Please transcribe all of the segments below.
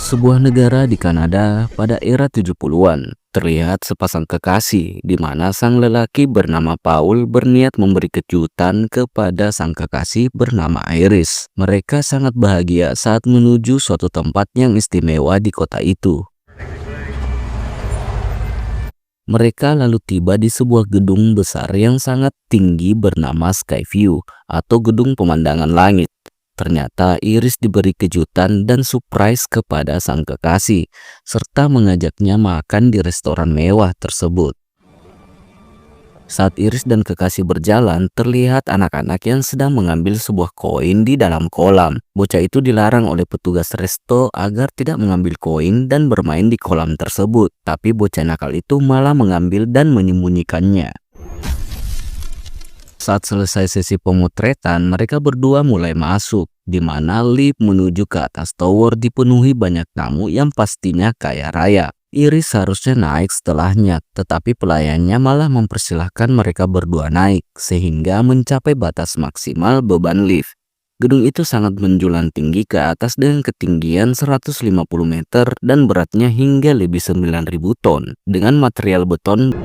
Sebuah negara di Kanada pada era 70-an terlihat sepasang kekasih di mana sang lelaki bernama Paul berniat memberi kejutan kepada sang kekasih bernama Iris. Mereka sangat bahagia saat menuju suatu tempat yang istimewa di kota itu. Mereka lalu tiba di sebuah gedung besar yang sangat tinggi bernama Skyview atau gedung pemandangan langit. Ternyata Iris diberi kejutan dan surprise kepada sang kekasih, serta mengajaknya makan di restoran mewah tersebut. Saat Iris dan kekasih berjalan, terlihat anak-anak yang sedang mengambil sebuah koin di dalam kolam. Bocah itu dilarang oleh petugas resto agar tidak mengambil koin dan bermain di kolam tersebut, tapi bocah nakal itu malah mengambil dan menyembunyikannya. Saat selesai sesi pemotretan, mereka berdua mulai masuk, di mana lift menuju ke atas tower dipenuhi banyak tamu yang pastinya kaya raya. Iris seharusnya naik setelahnya, tetapi pelayannya malah mempersilahkan mereka berdua naik, sehingga mencapai batas maksimal beban lift. Gedung itu sangat menjulang tinggi ke atas dengan ketinggian 150 meter dan beratnya hingga lebih 9.000 ton, dengan material beton.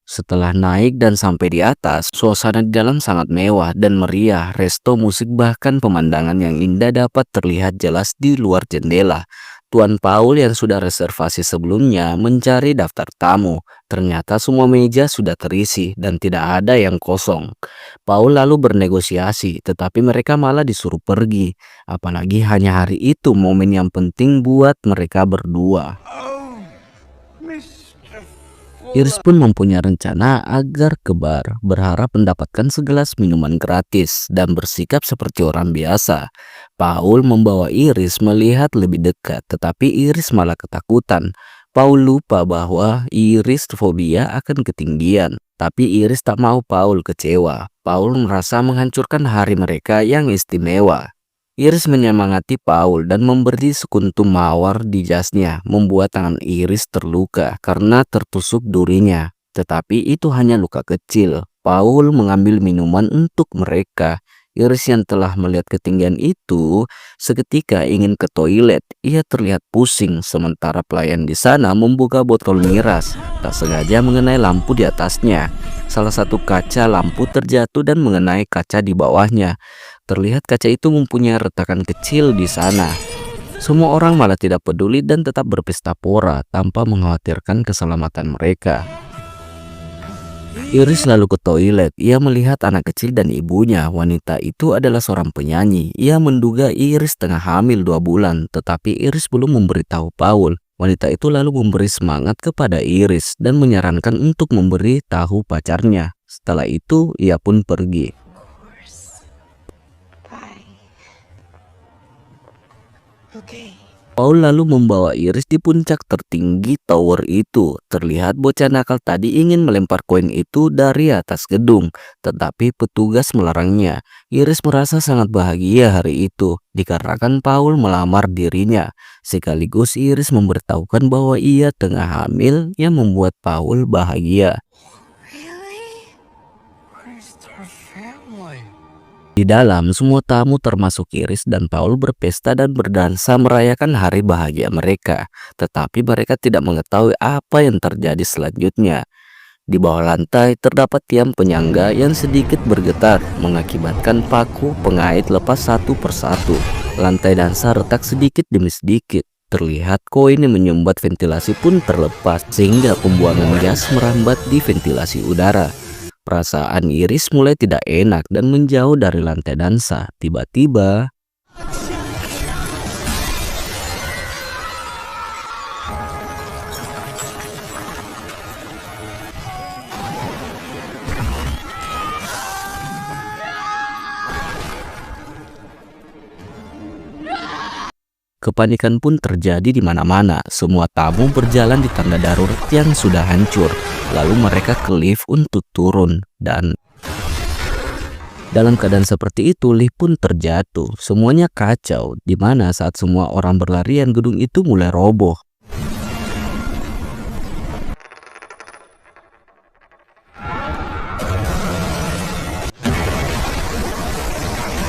Setelah naik dan sampai di atas, suasana di dalam sangat mewah dan meriah. Resto, musik, bahkan pemandangan yang indah dapat terlihat jelas di luar jendela. Tuan Paul yang sudah reservasi sebelumnya mencari daftar tamu. Ternyata semua meja sudah terisi dan tidak ada yang kosong. Paul lalu bernegosiasi, tetapi mereka malah disuruh pergi. Apalagi hanya hari itu momen yang penting buat mereka berdua. Iris pun mempunyai rencana agar kebar, berharap mendapatkan segelas minuman gratis dan bersikap seperti orang biasa. Paul membawa Iris melihat lebih dekat, tetapi Iris malah ketakutan. Paul lupa bahwa Iris fobia akan ketinggian, tapi Iris tak mau Paul kecewa. Paul merasa menghancurkan hari mereka yang istimewa. Iris menyemangati Paul dan memberi sekuntum mawar di jasnya, membuat tangan Iris terluka karena tertusuk durinya. Tetapi itu hanya luka kecil. Paul mengambil minuman untuk mereka. Iris yang telah melihat ketinggian itu seketika ingin ke toilet. Ia terlihat pusing sementara pelayan di sana membuka botol miras, tak sengaja mengenai lampu di atasnya. Salah satu kaca lampu terjatuh dan mengenai kaca di bawahnya. Terlihat kaca itu mempunyai retakan kecil di sana. Semua orang malah tidak peduli dan tetap berpesta pora tanpa mengkhawatirkan keselamatan mereka. Iris lalu ke toilet. Ia melihat anak kecil dan ibunya. Wanita itu adalah seorang penyanyi. Ia menduga Iris tengah hamil 2 bulan, tetapi Iris belum memberitahu Paul. Wanita itu lalu memberi semangat kepada Iris dan menyarankan untuk memberi tahu pacarnya. Setelah itu, ia pun pergi. Paul lalu membawa Iris di puncak tertinggi tower itu. Terlihat bocah nakal tadi ingin melempar koin itu dari atas gedung, tetapi petugas melarangnya. Iris merasa sangat bahagia hari itu, dikarenakan Paul melamar dirinya. Sekaligus Iris memberitahukan bahwa ia tengah hamil yang membuat Paul bahagia. Di dalam, semua tamu termasuk Iris dan Paul berpesta dan berdansa merayakan hari bahagia mereka. Tetapi mereka tidak mengetahui apa yang terjadi selanjutnya. Di bawah lantai terdapat tiang penyangga yang sedikit bergetar, mengakibatkan paku pengait lepas satu persatu. Lantai dansa retak sedikit demi sedikit. Terlihat koin yang menyumbat ventilasi pun terlepas, sehingga pembuangan gas merambat di ventilasi udara. Perasaan Iris mulai tidak enak dan menjauh dari lantai dansa. Tiba-tiba, kepanikan pun terjadi di mana-mana. Semua tamu berjalan di tangga darurat yang sudah hancur. Lalu mereka ke lift untuk turun, dan dalam keadaan seperti itu lift pun terjatuh. Semuanya kacau, di mana saat semua orang berlarian gedung itu mulai roboh.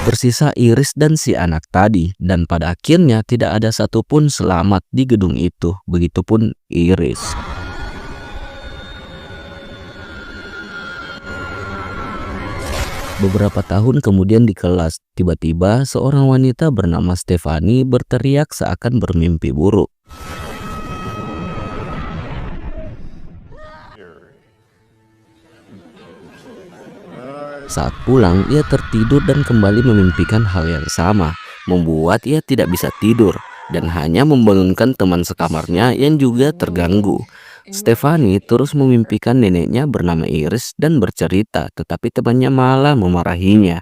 Bersisa Iris dan si anak tadi, dan pada akhirnya tidak ada satupun selamat di gedung itu. Begitupun Iris. Beberapa tahun kemudian di kelas, tiba-tiba seorang wanita bernama Stefani berteriak seakan bermimpi buruk. Saat pulang, ia tertidur dan kembali memimpikan hal yang sama, membuat ia tidak bisa tidur dan hanya membangunkan teman sekamarnya yang juga terganggu. Stefani terus memimpikan neneknya bernama Iris dan bercerita, tetapi temannya malah memarahinya.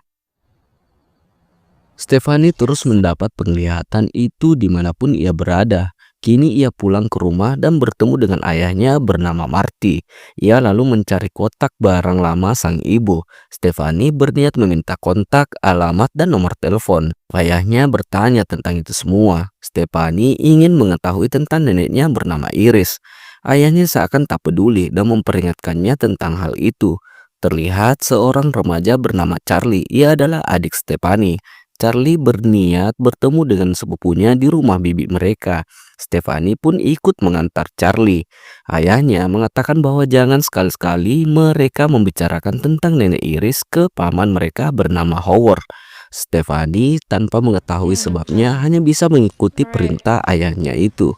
Stefani terus mendapat penglihatan itu dimanapun ia berada. Kini ia pulang ke rumah dan bertemu dengan ayahnya bernama Marty. Ia lalu mencari kotak barang lama sang ibu. Stefani berniat meminta kontak, alamat, dan nomor telepon. Ayahnya bertanya tentang itu semua. Stefani ingin mengetahui tentang neneknya bernama Iris. Ayahnya seakan tak peduli dan memperingatkannya tentang hal itu. Terlihat seorang remaja bernama Charlie. Ia adalah adik Stefani. Charlie berniat bertemu dengan sepupunya di rumah bibi mereka. Stefani pun ikut mengantar Charlie. Ayahnya mengatakan bahwa jangan sekali-sekali mereka membicarakan tentang nenek Iris ke paman mereka bernama Howard. Stefani tanpa mengetahui sebabnya hanya bisa mengikuti perintah ayahnya itu.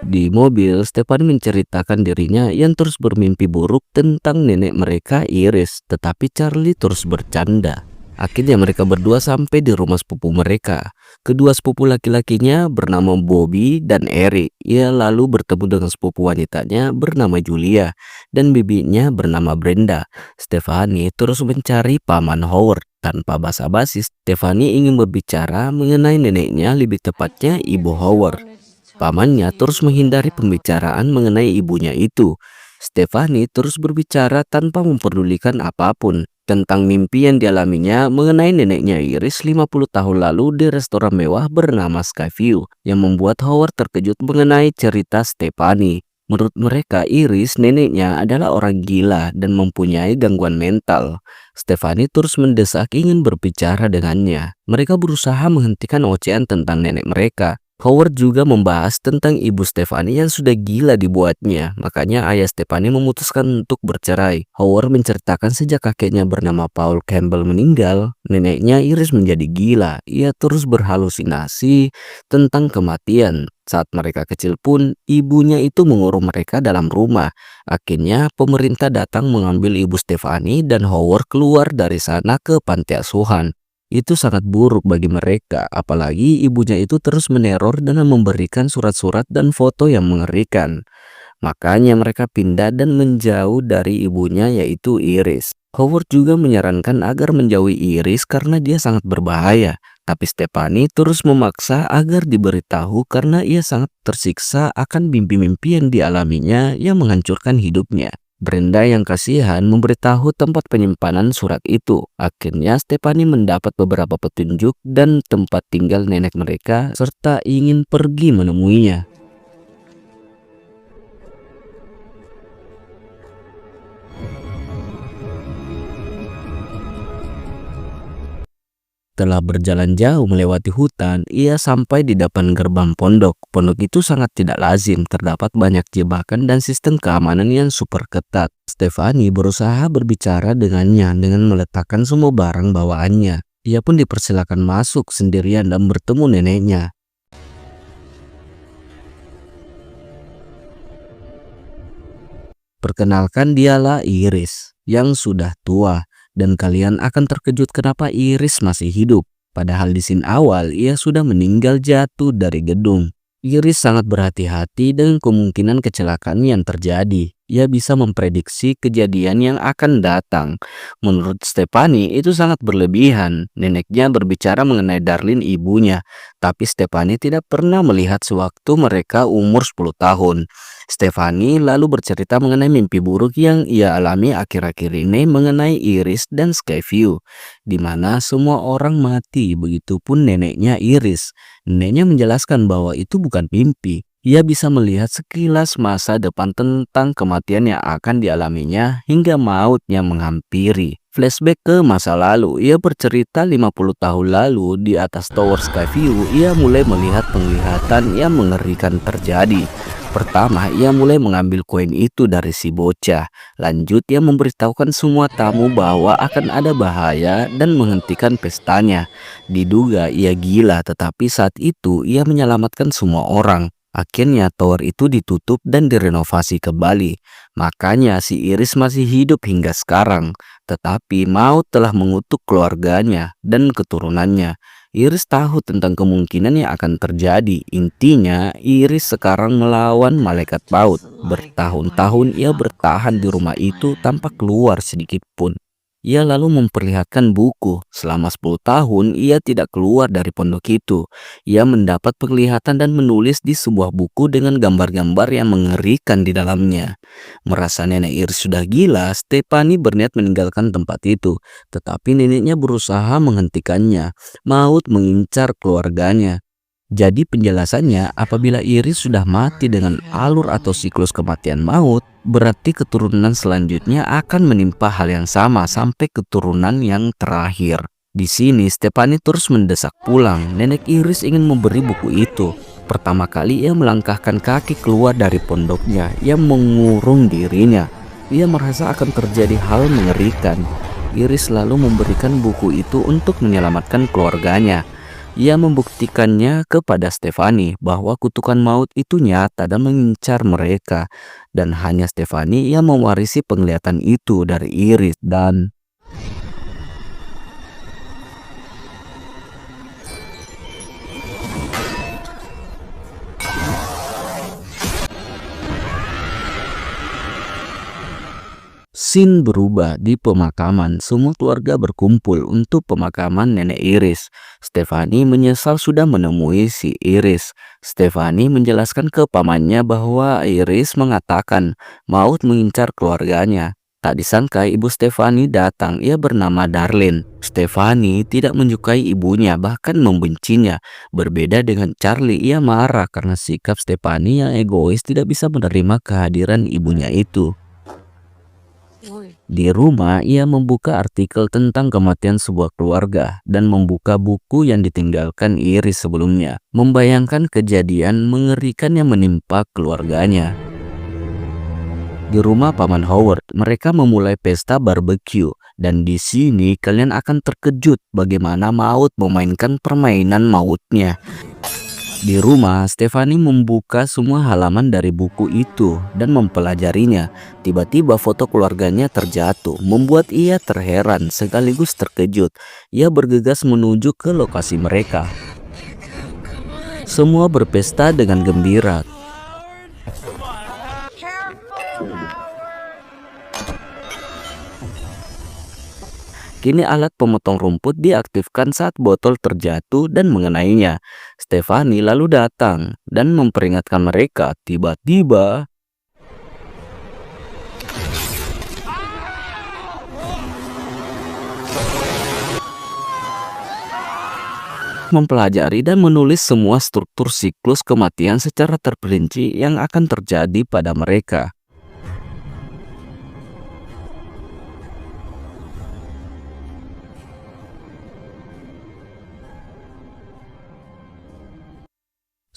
Di mobil, Stefani menceritakan dirinya yang terus bermimpi buruk tentang nenek mereka Iris, tetapi Charlie terus bercanda. Akhirnya mereka berdua sampai di rumah sepupu mereka. Kedua sepupu laki-lakinya bernama Bobby dan Eric. Ia lalu bertemu dengan sepupu wanitanya bernama Julia dan bibinya bernama Brenda. Stefani terus mencari paman Howard. Tanpa basa-basi, Stefani ingin berbicara mengenai neneknya, lebih tepatnya ibu Howard. Pamannya terus menghindari pembicaraan mengenai ibunya itu. Stefani terus berbicara tanpa memperdulikan apapun tentang mimpi yang dialaminya mengenai neneknya Iris 50 tahun lalu di restoran mewah bernama Skyview, yang membuat Howard terkejut mengenai cerita Stefani. Menurut mereka, Iris, neneknya, adalah orang gila dan mempunyai gangguan mental. Stefani terus mendesak ingin berbicara dengannya. Mereka berusaha menghentikan ocehan tentang nenek mereka. Howard juga membahas tentang ibu Stefani yang sudah gila dibuatnya. Makanya ayah Stefani memutuskan untuk bercerai. Howard menceritakan sejak kakeknya bernama Paul Campbell meninggal, neneknya Iris menjadi gila. Ia terus berhalusinasi tentang kematian. Saat mereka kecil pun, ibunya itu mengurung mereka dalam rumah. Akhirnya pemerintah datang mengambil ibu Stefani dan Howard keluar dari sana ke panti asuhan. Itu sangat buruk bagi mereka, apalagi ibunya itu terus meneror dan memberikan surat-surat dan foto yang mengerikan. Makanya mereka pindah dan menjauh dari ibunya, yaitu Iris. Howard juga menyarankan agar menjauhi Iris karena dia sangat berbahaya. Tapi Stefani terus memaksa agar diberitahu karena ia sangat tersiksa akan mimpi-mimpi yang dialaminya yang menghancurkan hidupnya. Brenda yang kasihan memberitahu tempat penyimpanan surat itu. Akhirnya Stefani mendapat beberapa petunjuk dan tempat tinggal nenek mereka serta ingin pergi menemuinya. Setelah berjalan jauh melewati hutan, ia sampai di depan gerbang pondok. Pondok itu sangat tidak lazim, terdapat banyak jebakan dan sistem keamanan yang super ketat. Stefani berusaha berbicara dengannya dengan meletakkan semua barang bawaannya. Ia pun dipersilakan masuk sendirian dan bertemu neneknya. Perkenalkan, dialah Iris yang sudah tua. Dan kalian akan terkejut kenapa Iris masih hidup. Padahal di scene awal ia sudah meninggal jatuh dari gedung. Iris sangat berhati-hati dengan kemungkinan kecelakaan yang terjadi. Ia bisa memprediksi kejadian yang akan datang. Menurut Stefani itu sangat berlebihan. Neneknya berbicara mengenai Darlene ibunya. Tapi Stefani tidak pernah melihat sewaktu mereka umur 10 tahun. Stefani lalu bercerita mengenai mimpi buruk yang ia alami akhir-akhir ini mengenai Iris dan Skyview, di mana semua orang mati, begitupun neneknya Iris. Neneknya menjelaskan bahwa itu bukan mimpi. Ia bisa melihat sekilas masa depan tentang kematian yang akan dialaminya hingga mautnya menghampiri. Flashback ke masa lalu, ia bercerita 50 tahun lalu di atas Tower Skyview, ia mulai melihat penglihatan yang mengerikan terjadi. Pertama, ia mulai mengambil koin itu dari si bocah. Lanjut, ia memberitahukan semua tamu bahwa akan ada bahaya dan menghentikan pestanya. Diduga ia gila, tetapi saat itu ia menyelamatkan semua orang. Akhirnya tower itu ditutup dan direnovasi kembali. Makanya si Iris masih hidup hingga sekarang. Tetapi maut telah mengutuk keluarganya dan keturunannya. Iris tahu tentang kemungkinan yang akan terjadi. Intinya, Iris sekarang melawan malaikat maut. Bertahun-tahun ia bertahan di rumah itu tanpa keluar sedikit pun. Ia lalu memperlihatkan buku. Selama 10 tahun ia tidak keluar dari pondok itu. Ia mendapat penglihatan dan menulis di sebuah buku dengan gambar-gambar yang mengerikan di dalamnya. Merasa nenek Iris sudah gila, Stephanie berniat meninggalkan tempat itu. Tetapi neneknya berusaha menghentikannya. Maut mengincar keluarganya. Jadi penjelasannya, apabila Iris sudah mati dengan alur atau siklus kematian maut, berarti keturunan selanjutnya akan menimpa hal yang sama sampai keturunan yang terakhir. Di sini Stephanie terus mendesak pulang. Nenek Iris ingin memberi buku itu. Pertama kali ia melangkahkan kaki keluar dari pondoknya yang mengurung dirinya. Ia merasa akan terjadi hal mengerikan. Iris lalu memberikan buku itu untuk menyelamatkan keluarganya. Ia membuktikannya kepada Stephanie bahwa kutukan maut itu nyata dan mengincar mereka. Dan hanya Stephanie yang mewarisi penglihatan itu dari Iris dan scene berubah di pemakaman. Semua keluarga berkumpul untuk pemakaman nenek Iris. Stephanie menyesal sudah menemui si Iris. Stephanie menjelaskan ke pamannya bahwa Iris mengatakan maut mengincar keluarganya. Tak disangka ibu Stephanie datang. Ia bernama Darlene. Stephanie tidak menyukai ibunya, bahkan membencinya. Berbeda dengan Charlie, ia marah karena sikap Stephanie yang egois tidak bisa menerima kehadiran ibunya itu. Di rumah, ia membuka artikel tentang kematian sebuah keluarga dan membuka buku yang ditinggalkan Iris sebelumnya, membayangkan kejadian mengerikan yang menimpa keluarganya. Di rumah Paman Howard, mereka memulai pesta barbecue, dan di sini kalian akan terkejut bagaimana maut memainkan permainan mautnya. Di rumah, Stephanie membuka semua halaman dari buku itu dan mempelajarinya. Tiba-tiba foto keluarganya terjatuh, membuat ia terheran sekaligus terkejut. Ia bergegas menuju ke lokasi mereka. Semua berpesta dengan gembira. Kini alat pemotong rumput diaktifkan saat botol terjatuh dan mengenainya. Stephanie lalu datang dan memperingatkan mereka. Tiba-tiba mempelajari dan menulis semua struktur siklus kematian secara terperinci yang akan terjadi pada mereka.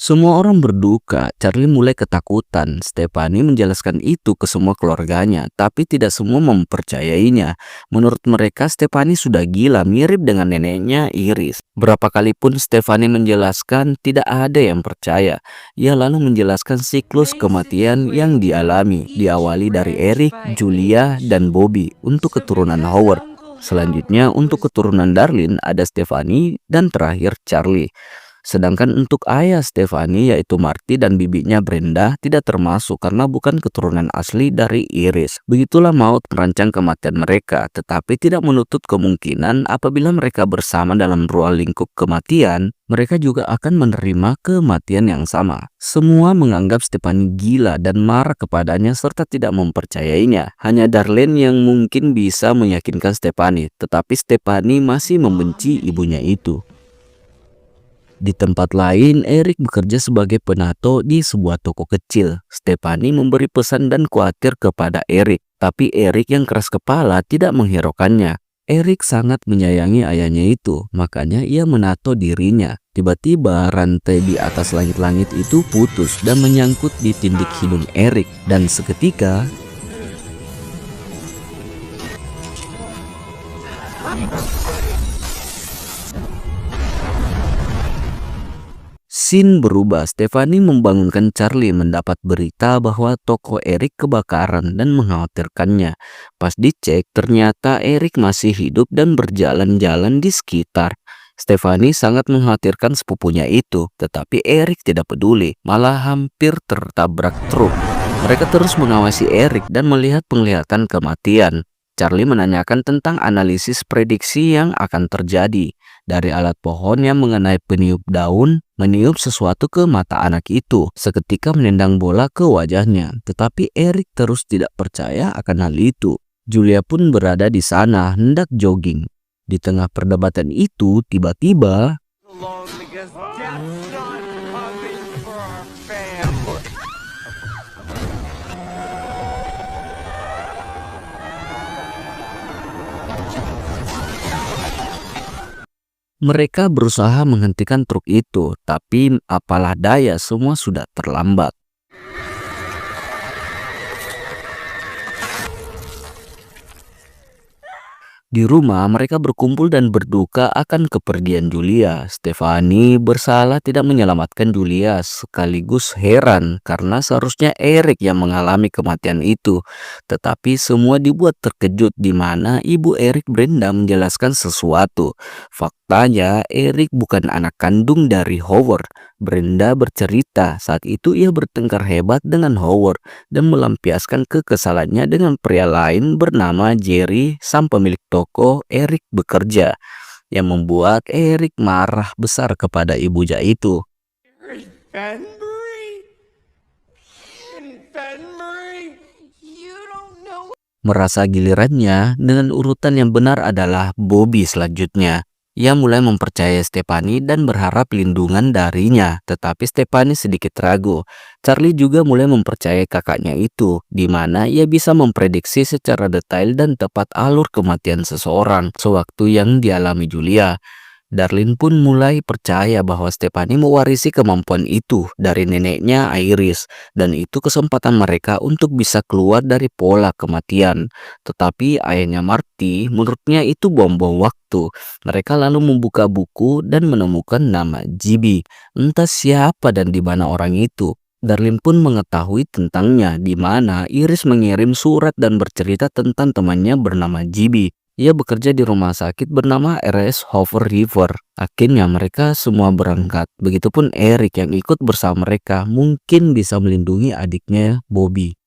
Semua orang berduka. Charlie mulai ketakutan. Stephanie menjelaskan itu ke semua keluarganya, tapi tidak semua mempercayainya. Menurut mereka, Stephanie sudah gila, mirip dengan neneknya Iris. Berapa kali pun Stephanie menjelaskan, tidak ada yang percaya. Ia lalu menjelaskan siklus kematian yang dialami, diawali dari Eric, Julia, dan Bobby untuk keturunan Howard. Selanjutnya untuk keturunan Darlene ada Stephanie dan terakhir Charlie. Sedangkan untuk ayah Stephanie yaitu Marty dan bibinya Brenda tidak termasuk karena bukan keturunan asli dari Iris. Begitulah maut merancang kematian mereka, tetapi tidak menutup kemungkinan apabila mereka bersama dalam ruang lingkup kematian, mereka juga akan menerima kematian yang sama. Semua menganggap Stephanie gila dan marah kepadanya serta tidak mempercayainya. Hanya Darlene yang mungkin bisa meyakinkan Stephanie, tetapi Stephanie masih membenci ibunya itu. Di tempat lain, Eric bekerja sebagai penato di sebuah toko kecil. Stephanie memberi pesan dan khawatir kepada Eric, tapi Eric yang keras kepala tidak menghiraukannya. Erik sangat menyayangi ayahnya itu, makanya ia menato dirinya. Tiba-tiba rantai di atas langit-langit itu putus dan menyangkut di tindik hidung Erik, dan seketika scene berubah. Stephanie membangunkan Charlie mendapat berita bahwa toko Erik kebakaran dan mengkhawatirkannya. Pas dicek, ternyata Erik masih hidup dan berjalan-jalan di sekitar. Stephanie sangat mengkhawatirkan sepupunya itu, tetapi Erik tidak peduli, malah hampir tertabrak truk. Mereka terus mengawasi Erik dan melihat penglihatan kematian. Charlie menanyakan tentang analisis prediksi yang akan terjadi. Dari alat pohon yang mengenai peniup daun, meniup sesuatu ke mata anak itu, seketika menendang bola ke wajahnya. Tetapi Erik terus tidak percaya akan hal itu. Julia pun berada di sana hendak jogging. Di tengah perdebatan itu, tiba-tiba mereka berusaha menghentikan truk itu, tapi apalah daya, semua sudah terlambat. Di rumah, mereka berkumpul dan berduka akan kepergian Julia. Stephanie bersalah tidak menyelamatkan Julia, sekaligus heran karena seharusnya Erik yang mengalami kematian itu. Tetapi semua dibuat terkejut di mana ibu Erik, Brenda, menjelaskan sesuatu. Faktanya, Erik bukan anak kandung dari Howard. Brenda bercerita saat itu ia bertengkar hebat dengan Howard dan melampiaskan kekesalannya dengan pria lain bernama Jerry, sang pemilik toko Erik bekerja, yang membuat Erik marah besar kepada ibunya itu. Merasa gilirannya, dengan urutan yang benar adalah Bobby selanjutnya. Ia mulai mempercayai Stephanie dan berharap lindungan darinya, tetapi Stephanie sedikit ragu. Charlie juga mulai mempercayai kakaknya itu, di mana ia bisa memprediksi secara detail dan tepat alur kematian seseorang sewaktu yang dialami Julia. Darlene pun mulai percaya bahwa Stephanie mewarisi kemampuan itu dari neneknya Iris, dan itu kesempatan mereka untuk bisa keluar dari pola kematian. Tetapi ayahnya Marty, menurutnya itu bom-bom waktu. Mereka lalu membuka buku dan menemukan nama GB. Entah siapa dan di mana orang itu. Darlene pun mengetahui tentangnya, di mana Iris mengirim surat dan bercerita tentang temannya bernama GB. Ia bekerja di rumah sakit bernama RS Hoover River. Akhirnya mereka semua berangkat. Begitupun Erik yang ikut bersama mereka, mungkin bisa melindungi adiknya Bobby.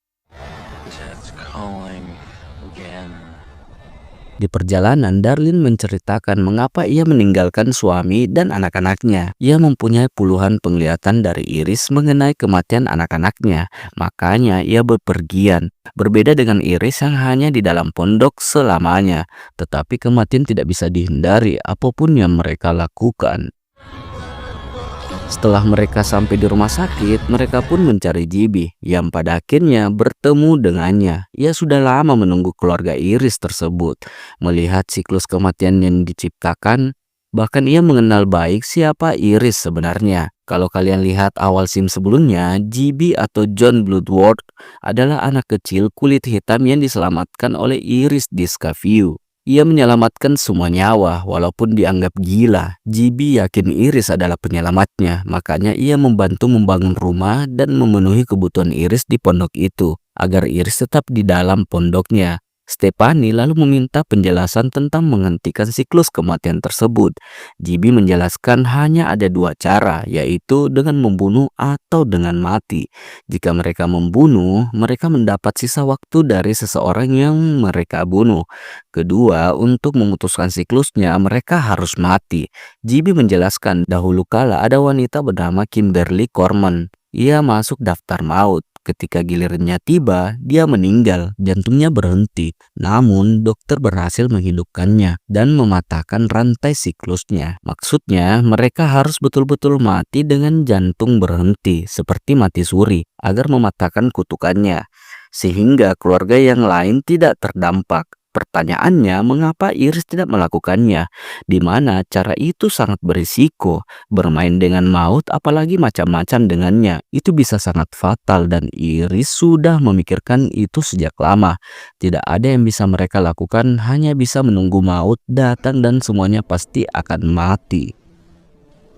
Di perjalanan, Darlene menceritakan mengapa ia meninggalkan suami dan anak-anaknya. Ia mempunyai puluhan penglihatan dari Iris mengenai kematian anak-anaknya. Makanya ia bepergian. Berbeda dengan Iris yang hanya di dalam pondok selamanya. Tetapi kematian tidak bisa dihindari apapun yang mereka lakukan. Setelah mereka sampai di rumah sakit, mereka pun mencari GB yang pada akhirnya bertemu dengannya. Ia sudah lama menunggu keluarga Iris tersebut. Melihat siklus kematian yang diciptakan, bahkan ia mengenal baik siapa Iris sebenarnya. Kalau kalian lihat awal scene sebelumnya, GB atau John Bloodworth adalah anak kecil kulit hitam yang diselamatkan oleh Iris di Skyview. Ia menyelamatkan semua nyawa walaupun dianggap gila. GB yakin Iris adalah penyelamatnya, makanya ia membantu membangun rumah dan memenuhi kebutuhan Iris di pondok itu, agar Iris tetap di dalam pondoknya. Stephanie lalu meminta penjelasan tentang menghentikan siklus kematian tersebut. GB menjelaskan hanya ada dua cara, yaitu dengan membunuh atau dengan mati. Jika mereka membunuh, mereka mendapat sisa waktu dari seseorang yang mereka bunuh. Kedua, untuk memutuskan siklusnya, mereka harus mati. GB menjelaskan dahulu kala ada wanita bernama Kimberly Corman. Ia masuk daftar maut. Ketika gilirannya tiba, dia meninggal, jantungnya berhenti. Namun, dokter berhasil menghidupkannya dan mematahkan rantai siklusnya. Maksudnya, mereka harus betul-betul mati dengan jantung berhenti, seperti mati suri, agar mematahkan kutukannya, sehingga keluarga yang lain tidak terdampak. Pertanyaannya, mengapa Iris tidak melakukannya? Di mana cara itu sangat berisiko. Bermain dengan maut, apalagi macam-macam dengannya, itu bisa sangat fatal dan Iris sudah memikirkan itu sejak lama. Tidak ada yang bisa mereka lakukan, hanya bisa menunggu maut datang dan semuanya pasti akan mati.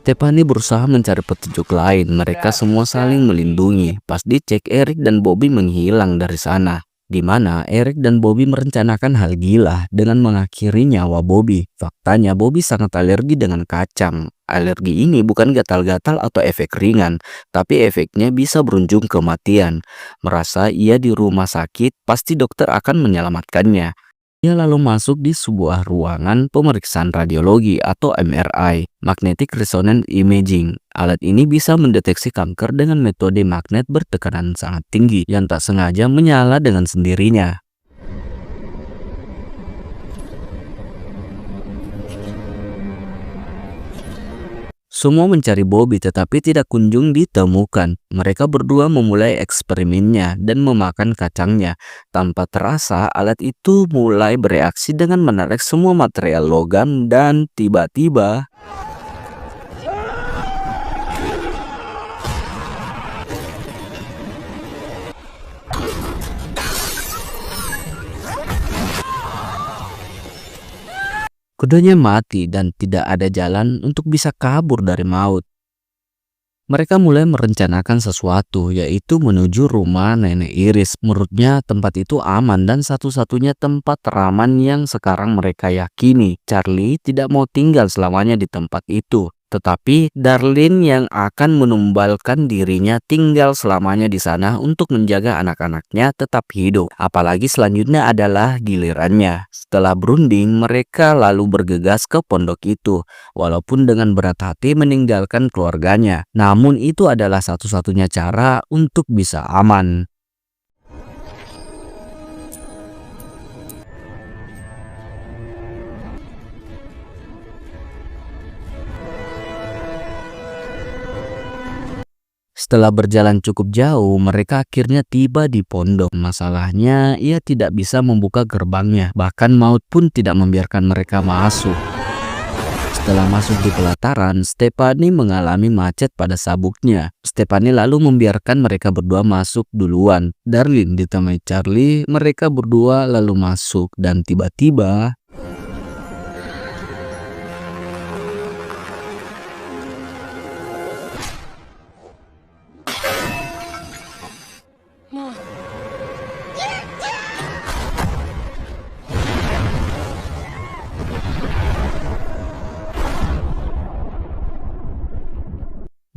Stephanie berusaha mencari petunjuk lain. Mereka semua saling melindungi. Pas dicek, Eric dan Bobby menghilang dari sana. Di mana Eric dan Bobby merencanakan hal gila dengan mengakhiri nyawa Bobby. Faktanya Bobby sangat alergi dengan kacang. Alergi ini bukan gatal-gatal atau efek ringan, tapi efeknya bisa berujung kematian. Merasa ia di rumah sakit, pasti dokter akan menyelamatkannya. Ia lalu masuk di sebuah ruangan pemeriksaan radiologi atau MRI, Magnetic Resonance Imaging. Alat ini bisa mendeteksi kanker dengan metode magnet bertekanan sangat tinggi yang tak sengaja menyala dengan sendirinya. Semua mencari Bobby tetapi tidak kunjung ditemukan. Mereka berdua memulai eksperimennya dan memakan kacangnya. Tanpa terasa, alat itu mulai bereaksi dengan menarik semua material logam dan tiba-tiba keduanya mati dan tidak ada jalan untuk bisa kabur dari maut. Mereka mulai merencanakan sesuatu, yaitu menuju rumah nenek Iris. Menurutnya tempat itu aman dan satu-satunya tempat teraman yang sekarang mereka yakini. Charlie tidak mau tinggal selamanya di tempat itu. Tetapi Darlene yang akan menumbalkan dirinya tinggal selamanya di sana untuk menjaga anak-anaknya tetap hidup. Apalagi selanjutnya adalah gilirannya. Setelah berunding, mereka lalu bergegas ke pondok itu. Walaupun dengan berat hati meninggalkan keluarganya. Namun itu adalah satu-satunya cara untuk bisa aman. Setelah berjalan cukup jauh, mereka akhirnya tiba di pondok. Masalahnya, ia tidak bisa membuka gerbangnya. Bahkan maut pun tidak membiarkan mereka masuk. Setelah masuk di pelataran, Stephanie mengalami macet pada sabuknya. Stephanie lalu membiarkan mereka berdua masuk duluan. Darlene ditemani Charlie, mereka berdua lalu masuk dan tiba-tiba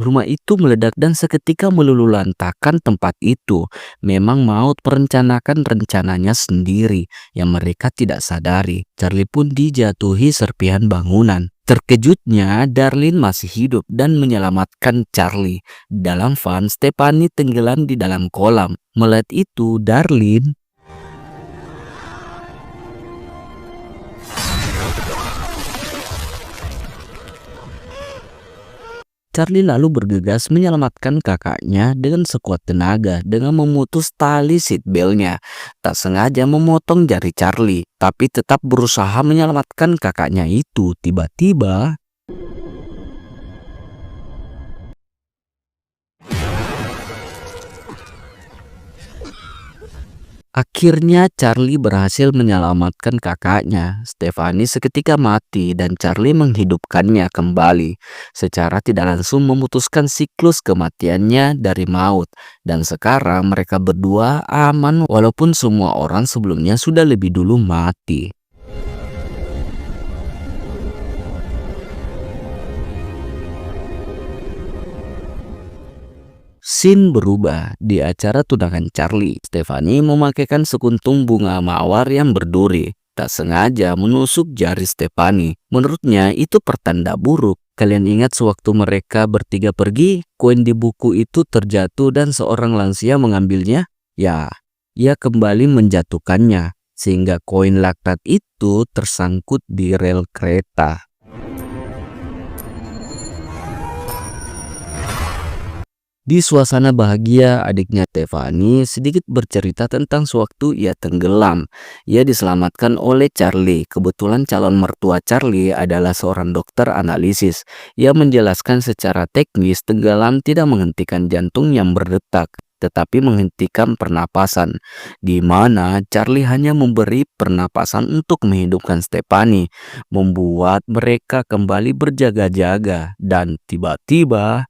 rumah itu meledak dan seketika meluluhlantakkan tempat itu. Memang maut merencanakan rencananya sendiri yang mereka tidak sadari. Charlie pun dijatuhi serpihan bangunan. Terkejutnya, Darlene masih hidup dan menyelamatkan Charlie. Dalam van, Stephanie tenggelam di dalam kolam. Melihat itu, Charlie lalu bergegas menyelamatkan kakaknya dengan sekuat tenaga dengan memutus tali seatbeltnya. Tak sengaja memotong jari Charlie, tapi tetap berusaha menyelamatkan kakaknya itu. Tiba-tiba akhirnya Charlie berhasil menyelamatkan kakaknya. Stephanie seketika mati dan Charlie menghidupkannya kembali. Secara tidak langsung memutuskan siklus kematiannya dari maut. Dan sekarang mereka berdua aman walaupun semua orang sebelumnya sudah lebih dulu mati. Scene berubah di acara tunangan Charlie. Stephanie memakaikan sekuntum bunga mawar yang berduri. Tak sengaja menusuk jari Stephanie. Menurutnya itu pertanda buruk. Kalian ingat sewaktu mereka bertiga pergi, koin di buku itu terjatuh dan seorang lansia mengambilnya? Ya, ia kembali menjatuhkannya. Sehingga koin laknat itu tersangkut di rel kereta. Di suasana bahagia, adiknya Tiffany sedikit bercerita tentang sewaktu ia tenggelam. Ia diselamatkan oleh Charlie. Kebetulan calon mertua Charlie adalah seorang dokter analisis. Ia menjelaskan secara teknis tenggelam tidak menghentikan jantung yang berdetak, tetapi menghentikan pernapasan, di mana Charlie hanya memberi pernapasan untuk menghidupkan Stephanie, membuat mereka kembali berjaga-jaga, dan tiba-tiba